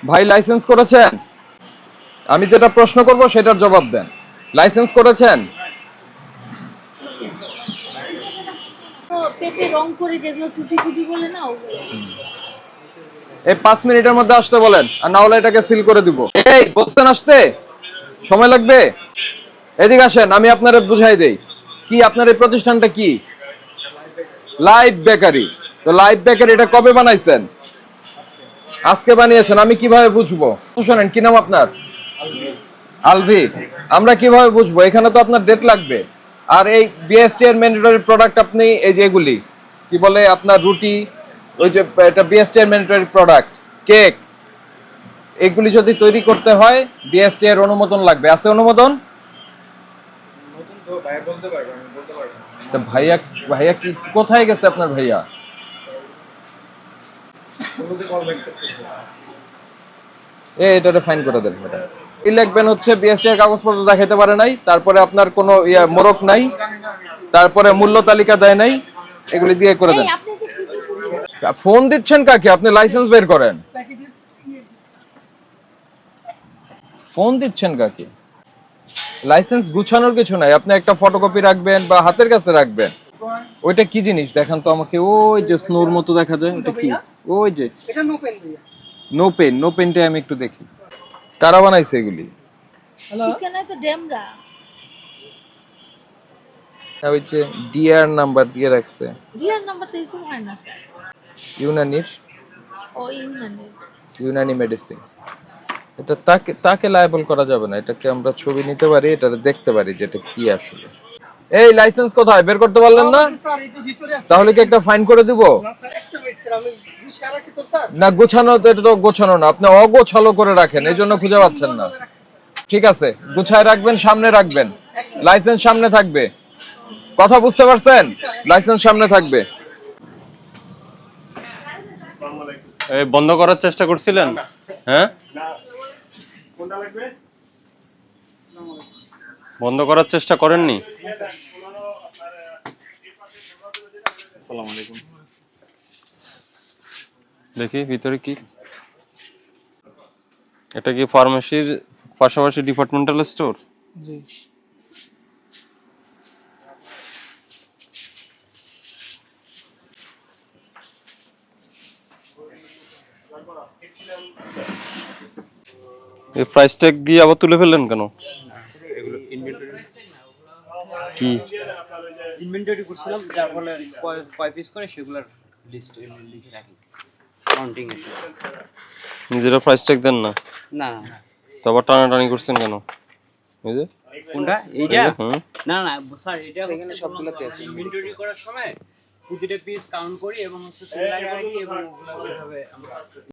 ভাই লাইসেন্স করেছেন? আমি যেটা প্রশ্ন করব সেটার জবাব দেন। লাইসেন্স করেছেন? তো পেটে রং করে যেগুলো টুটি ফুটি বলে না ওগুলো। এই 5 মিনিটের মধ্যে আসতে বলেন, আর না হলে এটাকে সিল করে দিব। এই বলছেন আসতে সময় লাগবে? এদিকে আসেন, আমি আপনারে বুঝাই দেই। কি আপনার এই প্রতিষ্ঠানটা কি? Live bakery. তো লাইভ বেকারি এটা কবে বানাইছেন? আজকে বানিয়েছেন। আমি কিভাবে বুঝবো? শুনেন, কি নাম আপনার? আলভি। আমরা কিভাবে বুঝবো? এখানে তো আপনার ডেট লাগবে। আর এই বিএসটি এর ম্যান্ডেটরি প্রোডাক্ট আপনি এই যে এগুলি কি বলে আপনার রুটি, ওই যে এটা বিএসটি এর ম্যান্ডেটরি প্রোডাক্ট, কেক, এগুলি যদি তৈরি করতে হয় বিএসটি এর অনুমোদন লাগবে। আছে অনুমোদন? নতুন তো ভাই বলতে পারবো, আমি বলতে পারবো না। তা ভাইয়া, ভাইয়া কি কোথায় গেছে আপনার ভাইয়া? বলতে কল ব্যাক করতেছে। এটারে ফাইন করে দেন এটা। কি লিখবেন হচ্ছে বিএসটি এর কাগজপত্র দেখাইতে পারে নাই, তারপরে আপনার কোনো মোড়ক নাই, তারপরে মূল্য তালিকা দেয় নাই, এগুলি দিয়ে করে দেন। এই আপনি যে টুটি ফুটি ফোন দিচ্ছেন কাকে? আপনি লাইসেন্স বের করেন। ফোন দিচ্ছেন কাকে? লাইসেন্স গুছানোর কিছু নাই, আপনি একটা ফটোকপি রাখবেন বা হাতের কাছে রাখবেন। ওইটা কি জিনিস দেখান তো আমাকে। ওই যে স্নোর মতো দেখা যায়, ওটা কি? ওই যে এটা নো পেন ভাইয়া। নো পেন, নো পেনটা আমি একটু দেখি। কারা বানাইছে এগুলি? হ্যালো, ঠিকানায় তো ডেমরা। ওই যে ডিআর নাম্বার দিয়ে রাখছে ডিআর নাম্বার তো এরকম হয় না স্যার। ইউনানির, ও ইউনানি। ইউনানি মেডিসিন। এটা তাকে তাকে লায়াবল করা যাবে না। এটাকে আমরা ছবি নিতে পারি, এটা দেখতে পারি যে এটা কি আসলে। এই লাইসেন্স কোথায়? বের করতে পারলেন না? স্যার এই তো ভিতরে আছে। তাহলে কি একটা ফাইন করে দিব? না স্যার, একটা মিনিট স্যার, আমি গুছিয়ে রাখি তো স্যার। না গোছানো তো, এটা তো গোছানো না, আপনি অগোছালো করে রাখেন, এই জন্য খুঁজে পাচ্ছেন না। ঠিক আছে, গুছায় রাখবেন, সামনে রাখবেন, লাইসেন্স সামনে থাকবে। কথা বুঝতে পারছেন? লাইসেন্স সামনে থাকবে। এই বন্ধ করার চেষ্টা করছিলেন? হ্যাঁ, কোনটা লাগবে? বন্ধ করার চেষ্টা করেননি? আসসালামু আলাইকুম। দেখি ভিতরে কি। এটা কি ফার্মেসির পাশাপাশি ডিপার্টমেন্টাল স্টোর? জি। এই প্রাইস ট্যাগ দিয়ে আবার তুলে ফেললেন কেন? কি ইনভেন্টরি করছিলাম, যার ফলে কয় পিস করে সেগুলোর লিস্ট লিখে রাখি কাউন্টিং এর। নিজেরা প্রাইস ট্যাগ দেন না? না না, তো আবার টানাটানি করছেন কেন? এই যে কোনটা এইটা? হুম, না না স্যার, এটা এখানে সবগুলোতে আছে। ইনভেন্টরি করার সময় প্রতিটা পিস কাউন্ট করি এবং হচ্ছে সেল রাখি এবং ওগুলো এভাবে আমরা